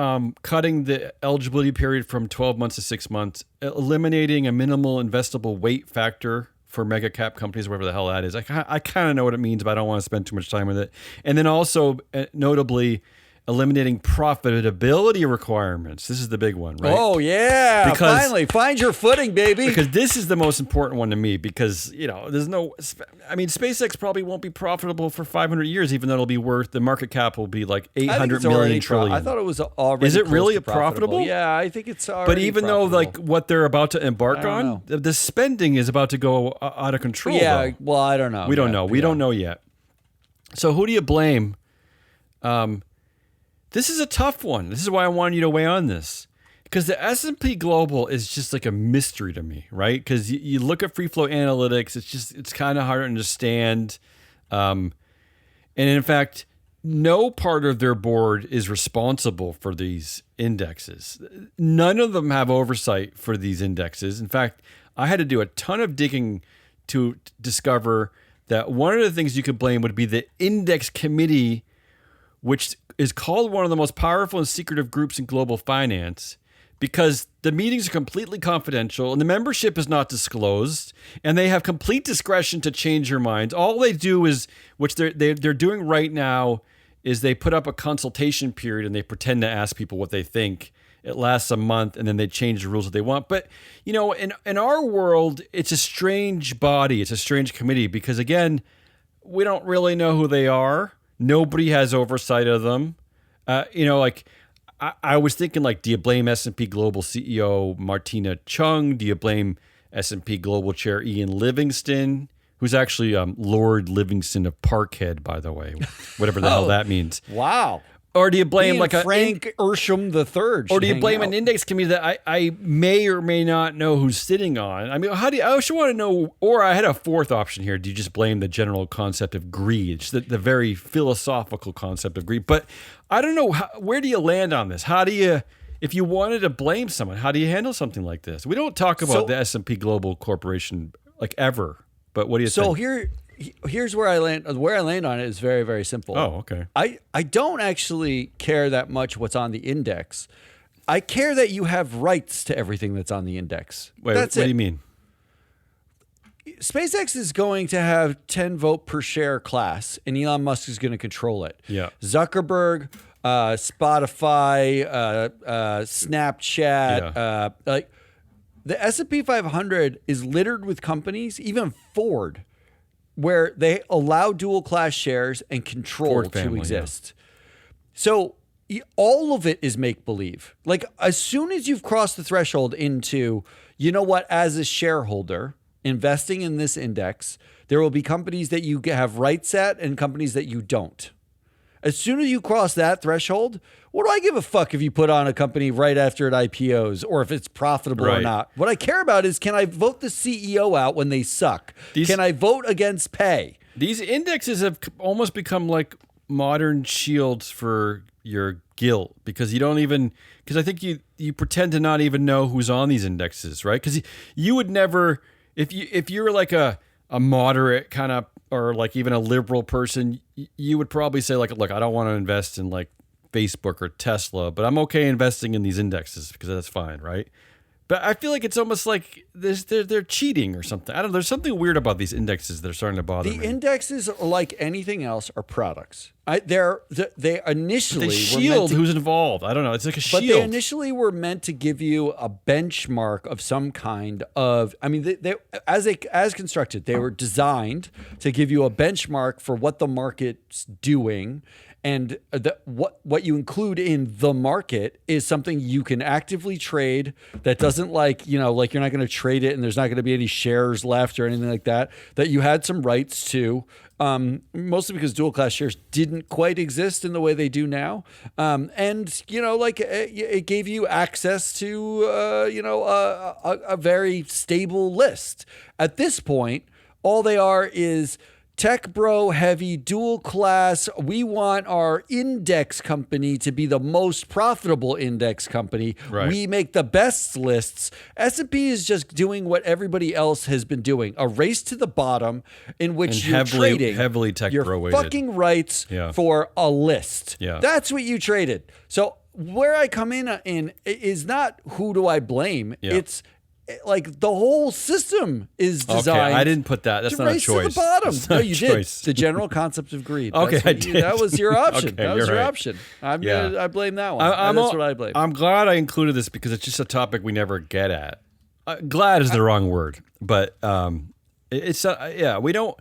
cutting the eligibility period from 12 months to 6 months, eliminating a minimal investable weight factor for mega cap companies, whatever the hell that is. I kind of know what it means, but I don't want to spend too much time with it. And then also, notably, eliminating profitability requirements. This is the big one, right? Oh, yeah. Because, finally, find your footing, baby. Because this is the most important one to me because, SpaceX probably won't be profitable for 500 years, even though it'll be worth, the market cap will be like 800 million trillion. I thought it was already Is it really profitable? Yeah, I think it's already But even though like what they're about to embark on, the spending is about to go out of control. Yeah, well, I don't know. We don't know. We don't know yet. So who do you blame? This is a tough one. This is why I wanted you to weigh on this. Because the S&P Global is just like a mystery to me, right? Because you look at free flow analytics, it's kind of hard to understand. And in fact, no part of their board is responsible for these indexes. None of them have oversight for these indexes. In fact, I had to do a ton of digging to discover that one of the things you could blame would be the index committee, which is called one of the most powerful and secretive groups in global finance, because the meetings are completely confidential and the membership is not disclosed, and they have complete discretion to change your minds. All they do is, which they're doing right now, is they put up a consultation period and they pretend to ask people what they think. It lasts a month and then they change the rules that they want. But, in our world, it's a strange body. It's a strange committee because, again, we don't really know who they are. Nobody has oversight of them. I was thinking, like, do you blame S&P Global CEO Martina Chung? Do you blame S&P Global Chair Ian Livingston, who's actually Lord Livingston of Parkhead, by the way, whatever the hell that means. Wow. Or do you blame Frank Ersham III? Or do you blame an index committee that I may or may not know who's sitting on? I mean, I also want to know, or I had a fourth option here. Do you just blame the general concept of greed, the very philosophical concept of greed? But I don't know, where do you land on this? How do you, if you wanted to blame someone, how do you handle something like this? We don't talk about the S&P Global Corporation like ever, but what do you think? So here's where I land. Where I land on it is very, very simple. Oh, okay. I don't actually care that much what's on the index. I care that you have rights to everything that's on the index. Wait, what do you mean? SpaceX is going to have 10 vote per share class, and Elon Musk is going to control it. Yeah. Zuckerberg, Spotify, Snapchat, like the S&P 500 is littered with companies, even Ford, where they allow dual class shares and control to exist. Yeah. So all of it is make believe. Like, as soon as you've crossed the threshold into, as a shareholder investing in this index, there will be companies that you have rights at and companies that you don't. As soon as you cross that threshold, what do I give a fuck if you put on a company right after it IPOs or if it's profitable or not? What I care about is, can I vote the CEO out when they suck? Can I vote against pay? These indexes have almost become like modern shields for your guilt, because I think you pretend to not even know who's on these indexes, right? Because you would never, if you were like a moderate kind of, or like even a liberal person, you would probably say like, look, I don't want to invest in like Facebook or Tesla, but I'm okay investing in these indexes because that's fine, right? But I feel like it's almost like they're cheating or something. I don't know. There's something weird about these indexes that are starting to bother me. The indexes, like anything else, are products. They initially they shield who's involved. I don't know. It's like a shield. But they initially were meant to give you a benchmark of some kind of. I mean, they as constructed, they were designed to give you a benchmark for what the market's doing, And what you include in the market is something you can actively trade that doesn't like you're not going to trade it and there's not going to be any shares left or anything like that, that you had some rights to. Mostly because dual class shares didn't quite exist in the way they do now. It gave you access to, a very stable list. At this point, all they are is tech bro heavy dual class. We want our index company to be the most profitable index company. Right. We make the best lists. S&P is just doing what everybody else has been doing, a race to the bottom in which you're trading heavily tech your bro weighted fucking rights for a list. Yeah. That's what you traded. So where I come in is not who do I blame. Yeah. It's like the whole system is designed. Okay, I didn't put that. That's to not a race choice. To the bottom. That's No, not you a did. choice. The general concept of greed. Okay, I did. That was your option. Okay, That was you're your right. option. Yeah. I blame that one. That's what I blame. I'm glad I included this because it's just a topic we never get at. Glad is the wrong word, but we don't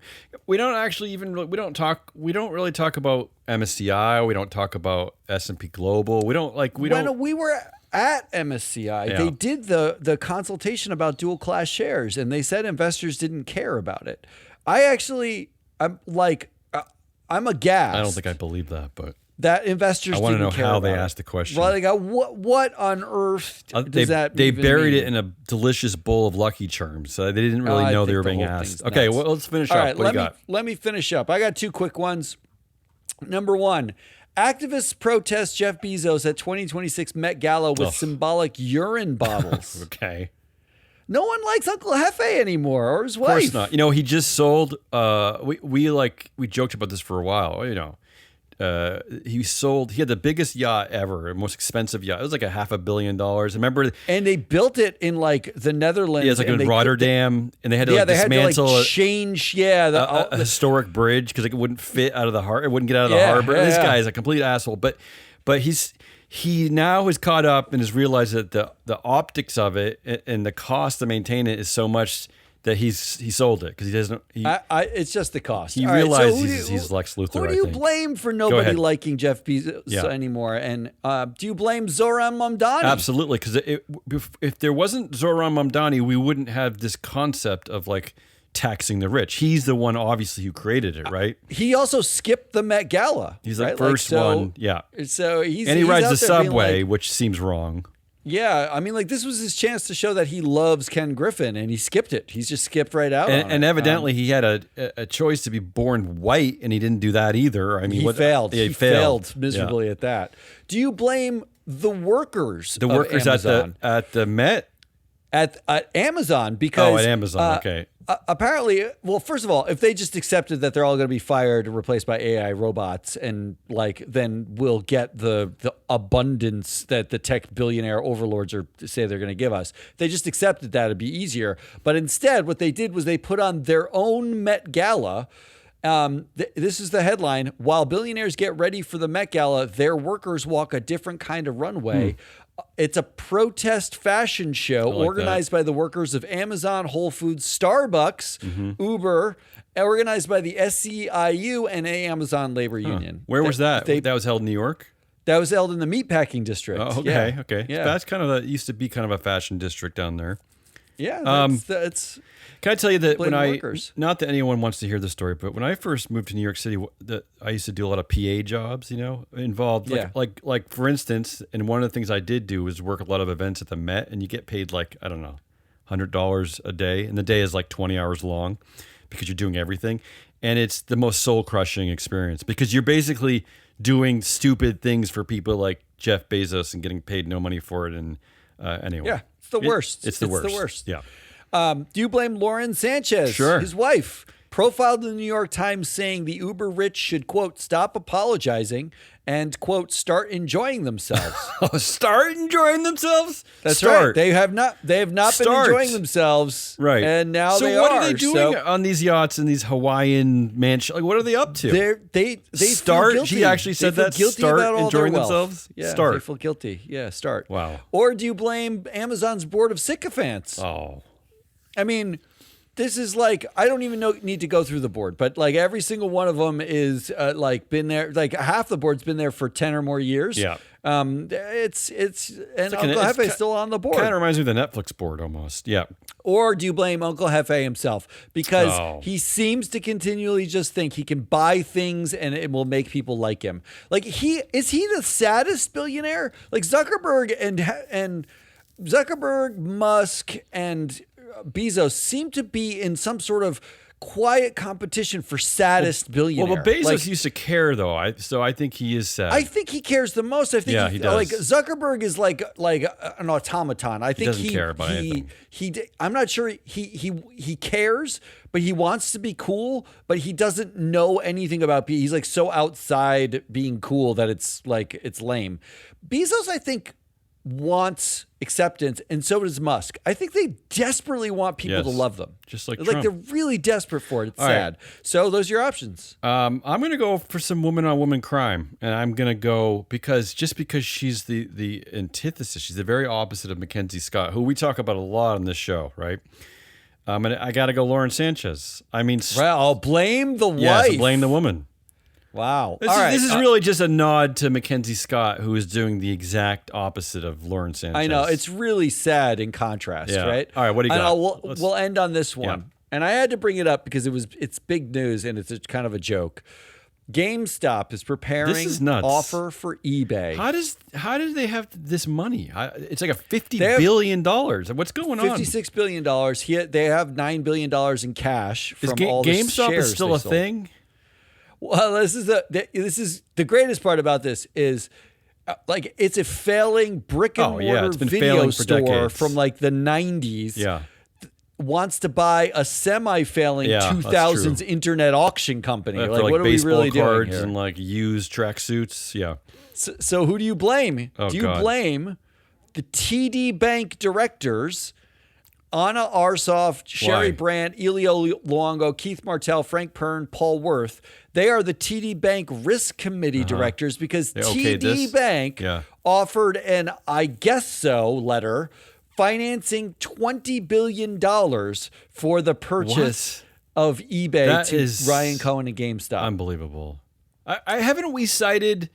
really talk about MSCI. We don't talk about S&P Global. When we were at MSCI, they did the consultation about dual class shares, and they said investors didn't care about it. I'm aghast. I don't think I believe that, but that investors I want to know didn't care how they about asked the question. Well, what on earth does that They even buried mean? it in a delicious bowl of Lucky Charms. So they didn't really know they were being asked. Okay, well, let's finish All up. right, What do you got? Let me finish up. I got two quick ones. Number one, activists protest Jeff Bezos at 2026 Met Gala with symbolic urine bottles. Okay. No one likes Uncle Hefe anymore, or his wife. Of course not. He just sold. We joked about this for a while. He had the biggest yacht ever, most expensive yacht. It was like $500 million. Remember? And they built it in like the Netherlands. Yeah, it's like in Rotterdam, and they had to dismantle change. A historic bridge because it wouldn't fit out of the harbor. It wouldn't get out of the harbor. Yeah, this guy is a complete asshole. But he now has caught up and has realized that the optics of it and the cost to maintain it is so much that he sold it because he doesn't. It's just the cost. He All realizes he's Lex Luthor. Who do you blame for nobody liking Jeff Bezos anymore? And do you blame Zoran Mamdani? Absolutely, because if there wasn't Zoran Mamdani, we wouldn't have this concept of like taxing the rich. He's the one, obviously, who created it, right? He also skipped the Met Gala. He's the first one, yeah. So he rides the subway, which seems wrong. Yeah, I mean, this was his chance to show that he loves Ken Griffin, and he skipped it. He's just skipped right out. And evidently, he had a choice to be born white, and he didn't do that either. I mean, he failed. Yeah, he failed miserably at that. Do you blame the workers? The workers Amazon? at the Met. At Amazon, because at Amazon, okay. Apparently, well, first of all, if they just accepted that they're all going to be fired and replaced by AI robots, and then we'll get the abundance that the tech billionaire overlords say they're going to give us. If they just accepted that, it'd be easier. But instead, what they did was they put on their own Met Gala. This is the headline: while billionaires get ready for the Met Gala, their workers walk a different kind of runway. It's a protest fashion show organized by the workers of Amazon, Whole Foods, Starbucks, Uber, organized by the SEIU and Amazon Labor Union. Where was that? That was held in New York? That was held in the meatpacking district. Oh, okay, yeah. okay. Yeah. That's used to be kind of a fashion district down there. Yeah, it's can I tell you that workers. Not that anyone wants to hear the story, but when I first moved to New York City, I used to do a lot of PA jobs, involved. Like for instance, and one of the things I did do was work a lot of events at the Met, and you get paid $100 a day, and the day is like 20 hours long because you're doing everything. And it's the most soul crushing experience because you're basically doing stupid things for people like Jeff Bezos and getting paid no money for it. And anyway. Yeah. It's the worst. It's the worst. Yeah. Do you blame Lauren Sanchez, Sure. his wife, profiled in the New York Times saying the uber rich should, quote, stop apologizing and, quote, start enjoying themselves? Start enjoying themselves? That's right. They have not been enjoying themselves. Right. And now so they are. So what are they doing on these yachts and these Hawaiian mansions? Like, what are they up to? They start. Feel guilty. She actually said that. Start enjoying themselves. Yeah, start. They feel guilty. Yeah, start. Wow. Or do you blame Amazon's board of sycophants? Oh. I mean, this is like, I don't even need to go through the board, but like every single one of them is like been there, like half the board's been there for 10 or more years. Yeah. And Uncle Hefe's still on the board. Kind of reminds me of the Netflix board almost. Yeah. Or do you blame Uncle Hefe himself? Because he seems to continually just think he can buy things and it will make people like him. Like is he the saddest billionaire? Like Zuckerberg and Musk and Bezos seem to be in some sort of quiet competition for saddest billionaire. Well, but Bezos used to care though, so I think he is sad. I think he cares the most. I think he does. Like Zuckerberg is like an automaton. I think he doesn't care about anything. I'm not sure he cares, but he wants to be cool, but he doesn't know anything about he's like so outside being cool that it's lame. Bezos, I think, wants acceptance, and so does Musk. I think they desperately want people to love them. Just like Trump. They're really desperate for it. It's sad. Right. So those are your options. I'm going to go for some woman-on-woman crime, and I'm going to go because she's the antithesis. She's the very opposite of Mackenzie Scott, who we talk about a lot on this show, right? And I got to go Lauren Sanchez. I mean, I'll blame the wife. Yes, blame the woman. Wow. This is really just a nod to Mackenzie Scott, who is doing the exact opposite of Lauren Sanchez. I know. It's really sad in contrast, right? All right, what do you got? We'll end on this one. Yeah. And I had to bring it up because it's big news and it's kind of a joke. GameStop is preparing an offer for eBay. How do they have this money? It's like $50 billion. What's going on? $56 billion. They have $9 billion in cash from all the shares. GameStop is still a thing? Well, this is the greatest part about this is like it's a failing brick and mortar video store from like the 90s. Yeah. Wants to buy a semi-failing 2000s internet auction company. Like what are we really doing here? And like used tracksuits. Yeah. So who do you blame? Do you blame the TD Bank directors? Anna Arsoff, Sherry Brandt, Elio Luongo, Keith Martell, Frank Pern, Paul Worth. They are the TD Bank Risk Committee directors because TD Bank offered an I guess so letter financing $20 billion for the purchase of eBay to Ryan Cohen and GameStop. Unbelievable. Haven't we cited...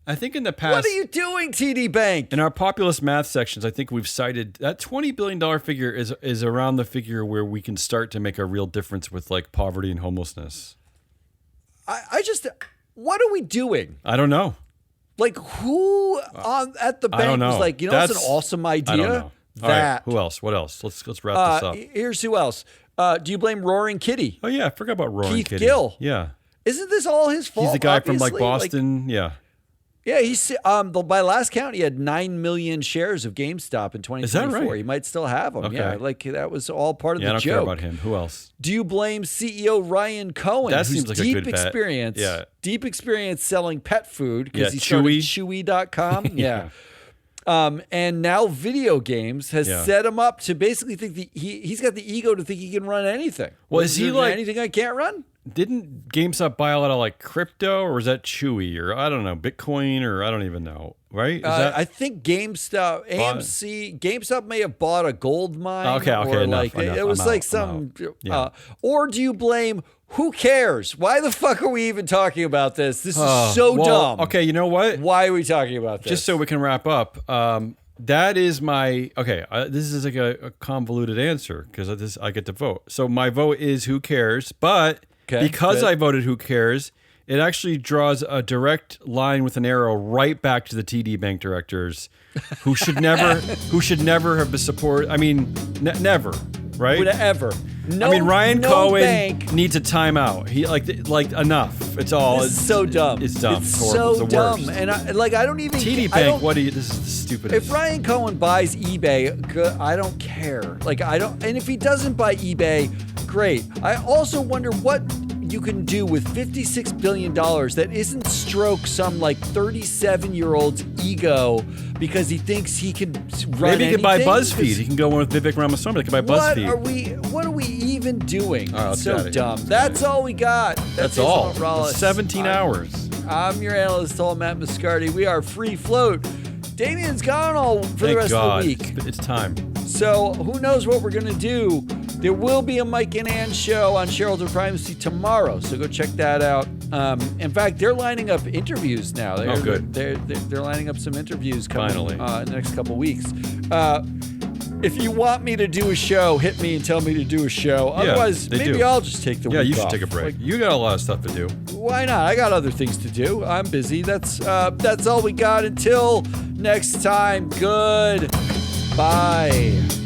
I think in the past... What are you doing, TD Bank? In our populist math sections, I think we've cited that $20 billion figure is around the figure where we can start to make a real difference with like poverty and homelessness. What are we doing? I don't know. Like who at the bank was like, that's an awesome idea? I don't know. All right, who else? What else? Let's wrap this up. Here's who else. Do you blame Roaring Kitty? Oh yeah, I forgot about Roaring Kitty. Keith Gill. Yeah. Isn't this all his fault? He's the guy from like Boston. Yeah. Yeah, he's by last count, he had 9 million shares of GameStop in 2024. Is that right? He might still have them. Okay. Yeah, like that was all part of the joke. I don't care about him. Who else? Do you blame CEO Ryan Cohen? That seems like a good experience. Bet. Yeah. Deep experience selling pet food because he started Chewy.com. Yeah. And now video games has set him up to basically think he's got the ego to think he can run anything. Well, is he like anything I can't run? Didn't GameStop buy a lot of like crypto, or was that Chewy, or I don't know, Bitcoin, or I don't even know, right? I think GameStop may have bought a gold mine. Okay, or enough. It was like some. Or do you blame? Who cares? Why the fuck are we even talking about this? This is so dumb. Okay, you know what? Why are we talking about this? Just so we can wrap up. That is my this is like a convoluted answer because I get to vote. So my vote is who cares, but. Because I voted who cares, it actually draws a direct line with an arrow right back to the TD Bank directors who should never have been support. I mean, never, right? Would ever. No, I mean, Ryan Cohen needs a timeout. He like enough. It's all. This is so dumb. It's dumb. It's horrible. So it's the worst. dumb. And I don't even. TD Bank. This is the stupidest. If Ryan Cohen buys eBay, I don't care. Like I don't. And if he doesn't buy eBay, great. I also wonder what you can do with $56 billion that isn't stroke some like 37-year-old's ego because he thinks he can run Maybe he can buy BuzzFeed. He can go in with Vivek Ramaswamy. He can buy BuzzFeed. What are we even doing? It's so dumb. That's all we got. That's all. 17 hours. I'm your analyst, Matt Mascardi. We are free float. Damien's gone for the rest of the week. It's time. So who knows what we're going to do There will be a Mike and Ann show on Shareholder Primacy tomorrow, so go check that out. In fact, they're lining up interviews now. Good. They're lining up some interviews coming Finally. in the next couple weeks. If you want me to do a show, hit me and tell me to do a show. Otherwise, maybe I'll just take the week off. Yeah, you should take a break. You got a lot of stuff to do. Why not? I got other things to do. I'm busy. That's all we got. Until next time, good. Bye.